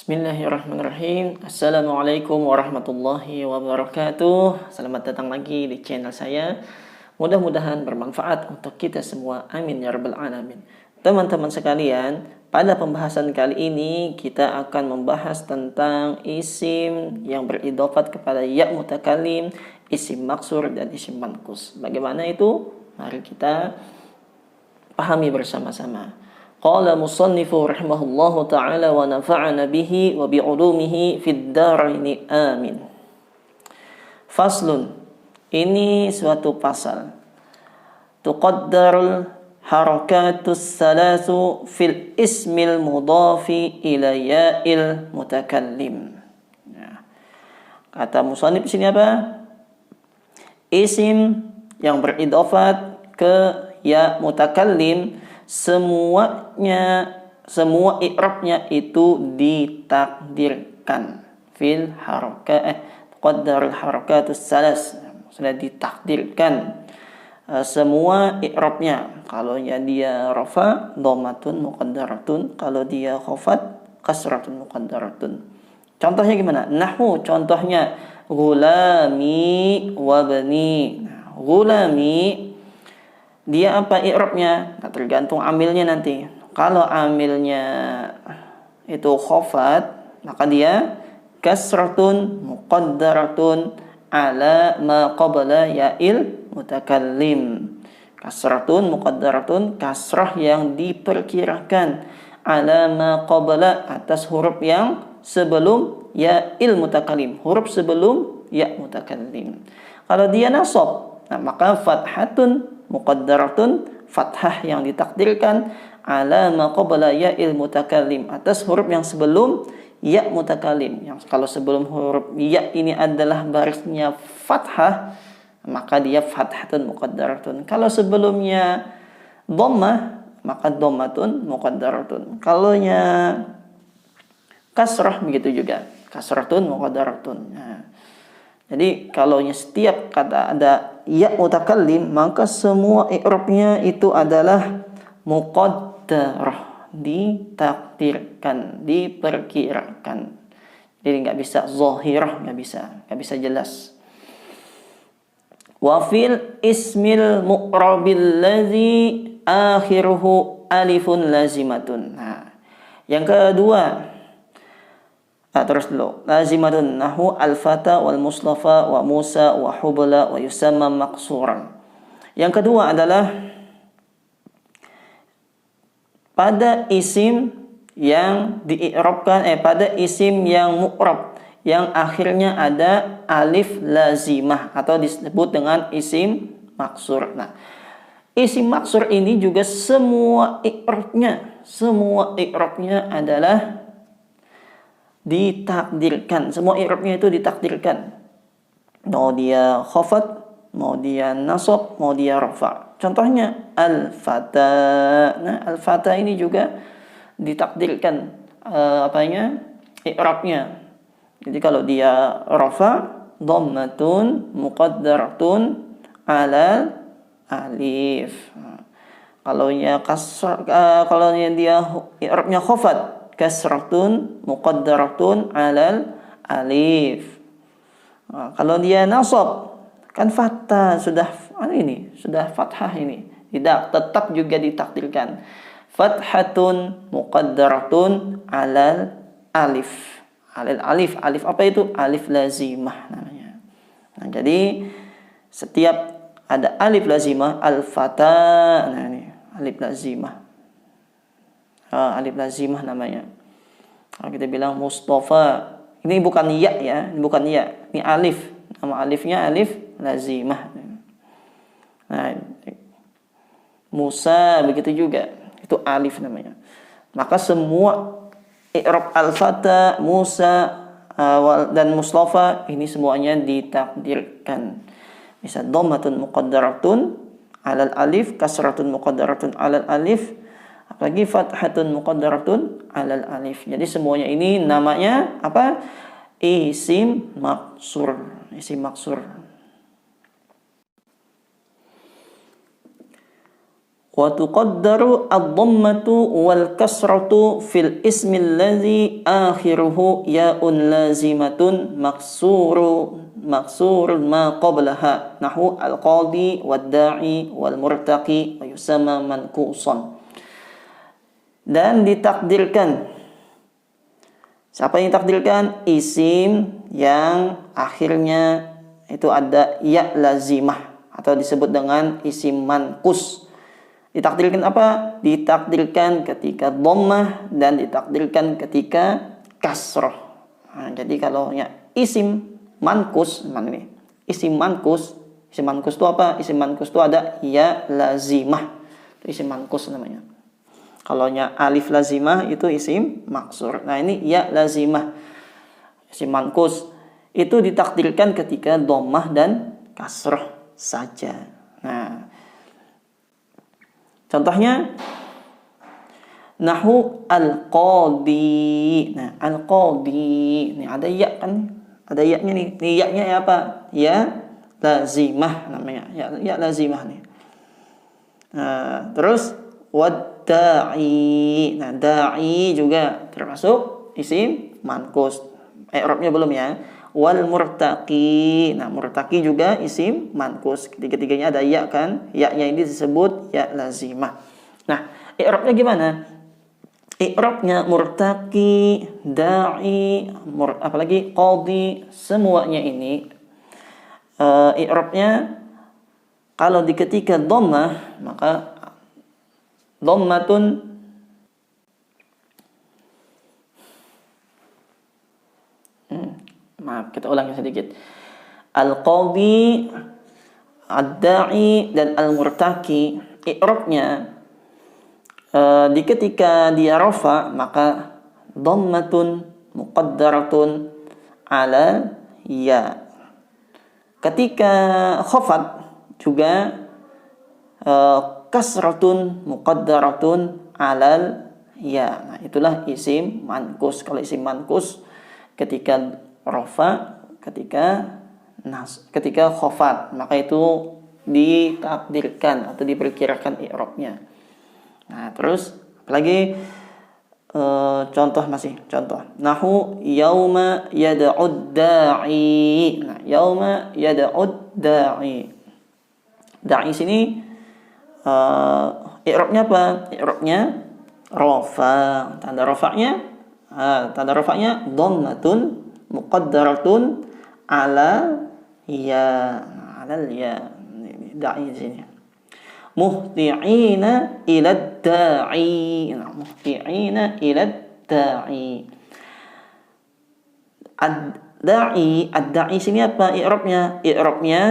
Bismillahirrahmanirrahim. Assalamualaikum warahmatullahi wabarakatuh. Selamat datang lagi di channel saya. Mudah-mudahan bermanfaat untuk kita semua. Amin ya rabbal alamin. Teman-teman sekalian, pada pembahasan kali ini kita akan membahas tentang isim yang beridhofat kepada ya mutakallim, isim maksur dan isim manqus. Bagaimana itu? Mari kita pahami bersama-sama. Qala musannifu rahimahullahu ta'ala wa nafa'ana bihi wa bi'ulumihi fid dharaini amin. Faslun, ini suatu pasal. Tuqaddarul harakatus salasu fil ismil mudhafi ila ya'il mutakallim. Kata musannif sini apa? Isim yang beridhofat ke ya mutakallim, semua i'rabnya itu ditakdirkan fil qaddarul harakatus salas, sudah ditakdirkan semua i'rabnya. Kalau dia rafa dhammatun muqaddaratun, kalau dia khafat kasratun muqaddaratun. Contohnya gimana? Nahwu, contohnya ghulami wabni. Ghulami dia apa i'rabnya? Nah, tergantung amilnya nanti. Kalau amilnya itu khafat, maka dia kasratun muqaddaratun ala ma qabla ya'il mutakallim. Kasratun muqaddaratun, kasrah yang diperkirakan, ala ma qabla, atas huruf yang sebelum ya'il mutakallim, huruf sebelum ya mutakallim. Kalau dia nasab, nah, maka fathatun muqaddaratun, fathah yang ditakdirkan, ala ma qabla ya'il mutakallim, atas huruf yang sebelum ya mutakallim. Yang kalau sebelum huruf ya ini adalah barisnya fathah, maka dia fathatun muqaddaratun. Kalau sebelumnya dhammah, maka dhammatun muqaddaratun. Kalau nya kasrah begitu juga, kasratun muqaddaratun. Nah, jadi kalau setiap kata ada ya mutakallim, maka semua i'rabnya itu adalah muqaddarah, ditakdirkan, diperkirakan. Jadi nggak bisa zahirah, nggak bisa jelas. Wa fil ismil mu'rabil ladzi akhiruhu alifun lazimatun. Nah, yang kedua, terus dulu. Lazimatun nahu al-fata wal mustafa wa Musa wa hubla wa yusamma maqsuran. Yang kedua adalah pada isim yang di'irabkan, pada isim yang mu'rab, yang akhirnya ada alif lazimah atau disebut dengan isim maksur. Nah, isim maksur ini juga semua i'rabnya adalah ditakdirkan. Semua i'rabnya itu ditakdirkan. Mau dia khafat, mau dia nasab, mau dia rafa. Contohnya al-fata. Nah, al-fata ini juga ditakdirkan i'rabnya. Jadi kalau dia rafa, dhammatun muqaddaratun ala alif. Kalau dia i'rabnya khafat, kasratun muqaddaratun alal alif. Nah, kalau dia nasab kan fathah, sudah fathah ini. Tidak, tetap juga ditakdirkan. Fathatun muqaddaratun alal alif. Alif apa itu? Alif lazimah namanya. Nah, jadi setiap ada alif lazimah, al-fata, nah ini alif lazimah. Alif lazimah namanya. Kalau kita bilang Mustafa, ini bukan ya, ini bukan ya, ini alif. Nama alifnya alif lazimah. Nah, Musa begitu juga, itu alif namanya. Maka semua i'rab al-fata, Musa dan Mustafa ini semuanya ditakdirkan. Bisa dhammatun muqaddaratun alal alif, kasratun muqaddaratun alal alif, apalagi fathatun muqaddaratun alal alif. Jadi semuanya ini namanya apa? Isim maksur. Isim maksur. Wa tuqaddaru ad-dhammatu wal kasratu fil ismi allazi akhiruhu ya'un lazimatun maksurun ma qablaha nahu al-qadi wad-da'i wal murtaqi wa yusamma manqusan. Dan ditakdirkan, siapa yang ditakdirkan? Isim yang akhirnya itu ada ya lazimah atau disebut dengan isim manqus. Ditakdirkan apa? Ditakdirkan ketika dhammah dan ditakdirkan ketika kasroh. Nah, jadi kalau ya isim manqus, mana ini? Isim manqus itu apa? Isim manqus itu ada ya lazimah. Itu isim manqus namanya. Kalau nya alif lazimah itu isim maksur. Nah, ini ya lazimah. Isim manqus itu ditakdirkan ketika dhammah dan kasroh saja. Nah, contohnya nahu al-qadi. Nah, al-qadi. Ini ada ya kan? Ada ya-nya nih. Ini ya-nya ya apa? Ya lazimah namanya. Ya lazimah nih. Nah, terus wad-da'i. Nah, da'i juga termasuk isim manqus. I'rabnya belum ya. Wal murtaqi. Nah, murtaqi juga isim manqus. Ketiga-tiganya ada ya kan? Ya-nya ini disebut ya lazimah. Nah, i'rabnya gimana? I'rabnya murtaqi, da'i, apalagi qadi, semuanya ini i'rabnya kalau di ketika dhammah maka dhammatun maaf, kita ulangi sedikit. Al-qadi, ad-da'i dan al-murtaqi i'rabnya di ketika dia rafa maka dhammatun muqaddaratun ala ya. Ketika khafat juga kasratun muqaddaratun alal ya. Nah, itulah isim manqus. Kalau isim manqus ketika rafa, ketika khafat, maka itu ditakdirkan atau diperkirakan i'rabnya. Nah, terus apalagi contoh nahu yauma yad'ud da'i. Nah, yauma yad'ud da'i. Da'i sini i'rabnya apa? I'rabnya rafa. Tanda rafa'nya dhammatun muqaddaratun ala ya. Ala ya. Da'i di sini. Muhti'ina ila da'i. Muhti'ina ila da'i. Ad-da'i sini apa i'rabnya? I'rabnya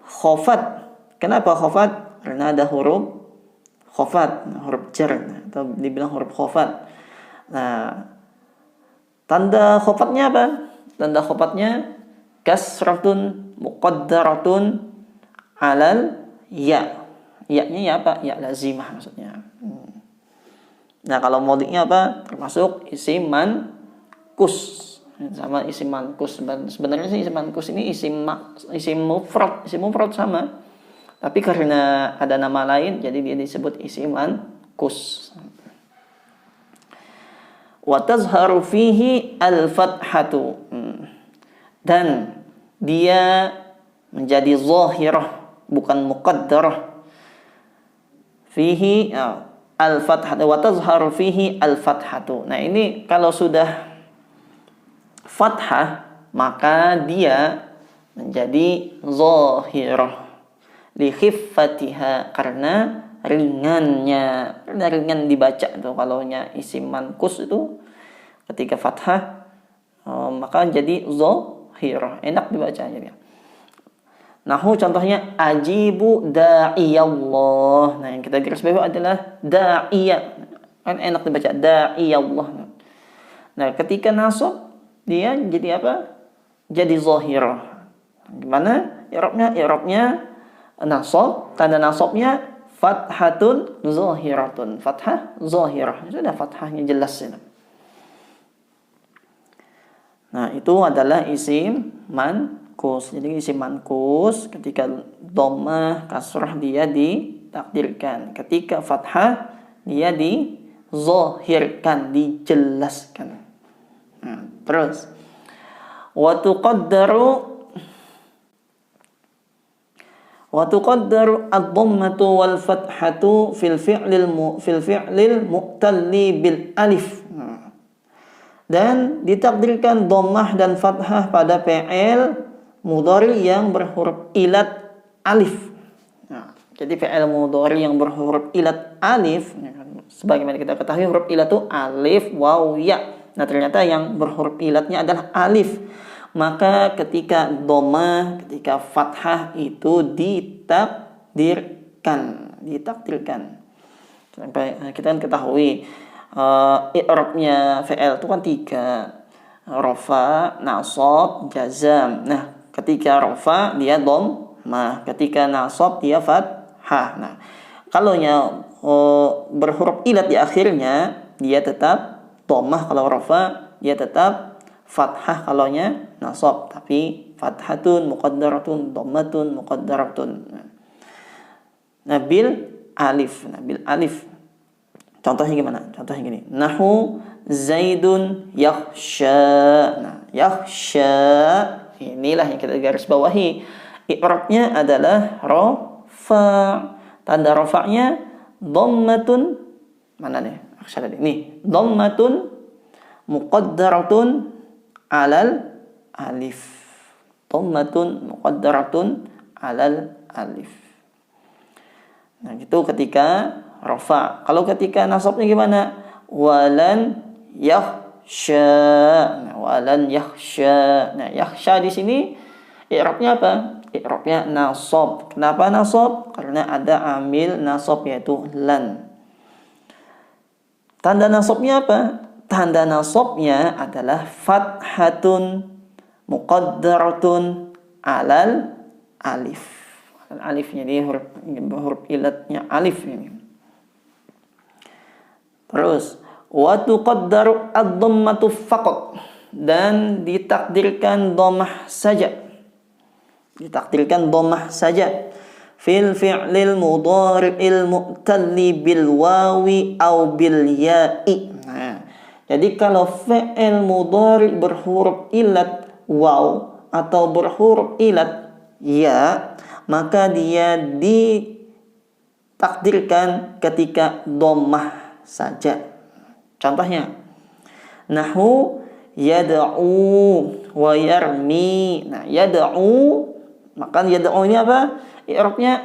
khafat. Kenapa khafat? Karena ada huruf khafat, huruf jar atau dibilang huruf khafat. Nah, tanda khafatnya apa? Tanda khafatnya kasratun muqaddaratun alal ya. Ya-nya ya apa? Ya lazimah maksudnya. Nah, kalau mudhi'nya apa? Termasuk isim manqus. Sama isim manqus. Sebenarnya sih isim manqus ini isim mufrad sama. Tapi karena ada nama lain jadi dia disebut isim manqus. Wa tazharu fihi al-fathatu. Dan dia menjadi zahirah bukan muqaddarah. Fihi al-fathatu wa tazharu fihi al-fathatu. Nah, ini kalau sudah fathah maka dia menjadi zahirah li khiffatiha karena ringan dibaca tuh. Kalau nya isim manqus itu ketika fathah maka jadi zahirah, enak dibaca jadi. Nahu contohnya ajibu da'iyallah. Nah, yang kita garis bawah adalah da'iyah. Kan enak dibaca da'iyallah. Nah, ketika nasab dia jadi apa? Jadi zahirah. Gimana? I'rabnya nasab, tanda nasabnya fathatun zahiratun. Fathah zahirah. Sudah fathahnya jelas ini. Nah, itu adalah isim manqus. Jadi isim manqus ketika dhammah kasrah dia ditakdirkan. Ketika fathah dia dizahirkan, dijelaskan. Nah, terus wa tuqaddaru ad-dhammatu wal fathatu fil fi'lil mu'talli bil alif. Dan ditakdirkan dhammah dan fathah pada fi'il mudhari yang berhuruf ilat alif. Nah, jadi fi'il mudhari yang berhuruf ilat alif, sebagaimana kita ketahui huruf ilat itu alif, waw, ya. Nah, ternyata yang berhuruf ilatnya adalah alif. Maka ketika dhammah, ketika fathah itu ditakdirkan. Sampai kita kan ketahui i'rabnya fi'il itu kan 3. Rafa, nasab, jazam. Nah, ketika rafa dia dhammah, ketika nasab dia fathah. Nah, kalau berhuruf ilat di akhirnya dia tetap dhammah kalau rafa, dia tetap fathah kalau nasab, tapi fathatun muqaddaratun, dhammatun muqaddaratun. Nah, bil alif. Contohnya gimana? Contohnya gini. Nahu Zaidun yakhsha. Nah, yakhsha inilah yang kita garis bawahi. I'rabnya adalah rafa. Tanda rafa'nya dhammatun. Mana nih? Yakhsha tadi. Nih, dhammatun muqaddaratun alal alif. Dhammatun muqaddaratun alal alif. Nah, itu ketika rafa. Kalau ketika nasabnya gimana? Walan yakhsha. Nah, walan yakhsha. Nah, yakhsha di sini i'rabnya apa? I'rabnya nasab. Kenapa nasab? Karena ada amil nasab yaitu lan. Tanda nasabnya apa? Tanda nasabnya adalah fathatun muqaddaratun alal alif. Alifnya ini huruf ilatnya alif ini. Terus wa tuqaddaru ad-dhammatu faqat, dan ditakdirkan dhammah saja. Ditakdirkan dhammah saja fil fi'lil mudhari'il mu'talli bil wawi aw bil ya'i. Nah, jadi kalau fi'il mudhari berhuruf ilat waw atau berhuruf ilat ya, maka dia ditakdirkan ketika dhammah saja. Contohnya, nahu yad'u wa yarmi. Nah, yad'u, maka yad'u ini apa? I'rabnya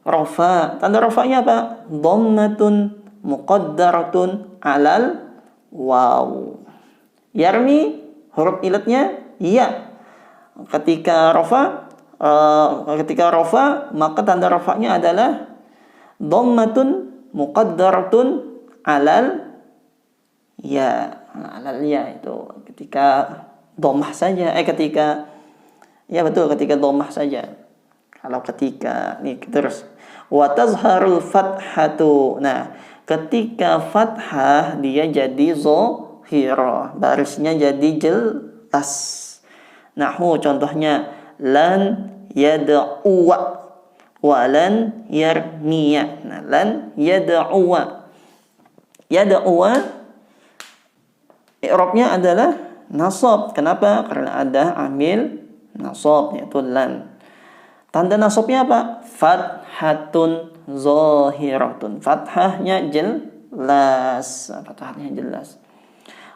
rafa. Tanda rafa'nya apa? Dhammatun muqaddaratun alal waw. Yarmi huruf ilatnya ya. Ketika rafa maka tanda rafa'nya adalah dhammatun muqaddaratun alal ya. Alal ya itu ketika dhammah saja. Ketika dhammah saja. Kalau ketika nih terus wa tazharul fathatu. Nah, ketika fathah dia jadi zahirah, barisnya jadi jelas. Nahu contohnya lan yad'uwa wa lan yarmiya. Nah, lan yad'uwa. Yad'uwa i'rabnya adalah nasab. Kenapa? Karena ada amil nasab yaitu lan. Tanda nasabnya apa? Fathatun zahiratun. Fathahnya jelas.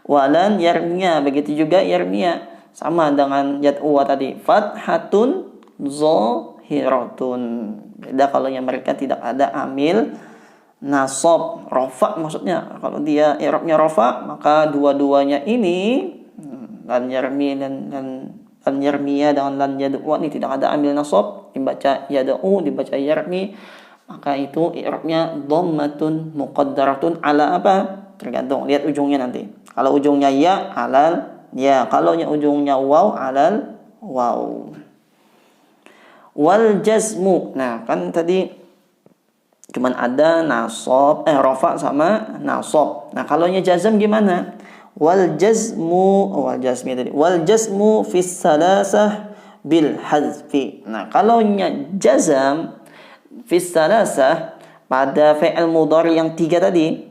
Walan yarmiya, begitu juga yarmiya. Sama dengan yad'uwa tadi. Fathatun zahiratun. Beda kalau yang mereka tidak ada amil nasab. Rafa maksudnya. Kalau dia i'rabnya rafa, maka dua-duanya ini lan yarmi lan yarmiya dengan lan yad'u ini tidak ada amil nasab, dibaca yad'u, dibaca yarmi, maka itu i'rabnya dhammatun muqaddaratun ala apa? Tergantung, lihat ujungnya nanti. Kalau ujungnya ya alal ya, kalau ujungnya waw alal waw. Wal jazmu. Nah, kan tadi cuman ada nasab, rafa sama nasab. Nah, kalau jazm gimana? Wal jazmu fi salasah bil hazfi. Nah, kalau jazam fi salasah pada fi'il mudhari yang tiga tadi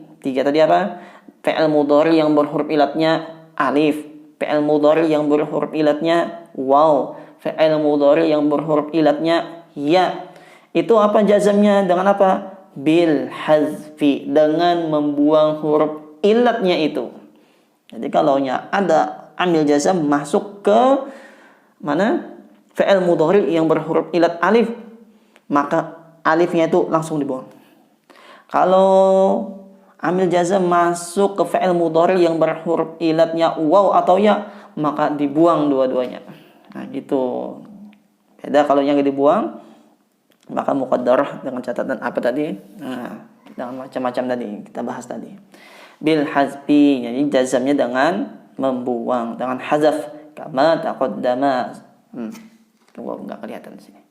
apa? Fi'il mudhari yang berhuruf ilatnya alif, fi'il mudhari yang berhuruf ilatnya waw, fi'il mudhari yang berhuruf ilatnya ya. Itu apa jazamnya? Dengan apa? Bil hazfi, dengan membuang huruf ilatnya itu. Jadi kalau ada amil jazam masuk ke mana? Fi'il mudhari yang berhuruf ilat alif, maka alifnya itu langsung dibuang. Kalau amil jazam masuk ke fi'il mudhari yang berhuruf ilatnya waw atau ya, maka dibuang dua-duanya. Nah, gitu. Beda kalau yang dibuang, maka muqaddarah dengan catatan apa tadi? Nah, dengan macam-macam tadi kita bahas tadi. Bil hazfi, jadi jazamnya dengan membuang, dengan hazaf, kama taqaddama. Tunggu, enggak kelihatan di sini.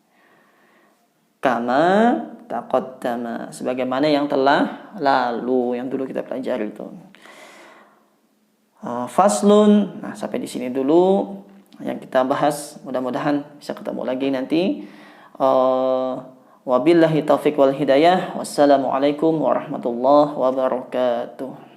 Kama taqaddama, sebagaimana yang telah lalu, yang dulu kita pelajari itu. Faslun. Nah, sampai di sini dulu yang kita bahas. Mudah-mudahan bisa ketemu lagi nanti. Wabillahi taufiq wal hidayah. Wassalamualaikum warahmatullahi wabarakatuh.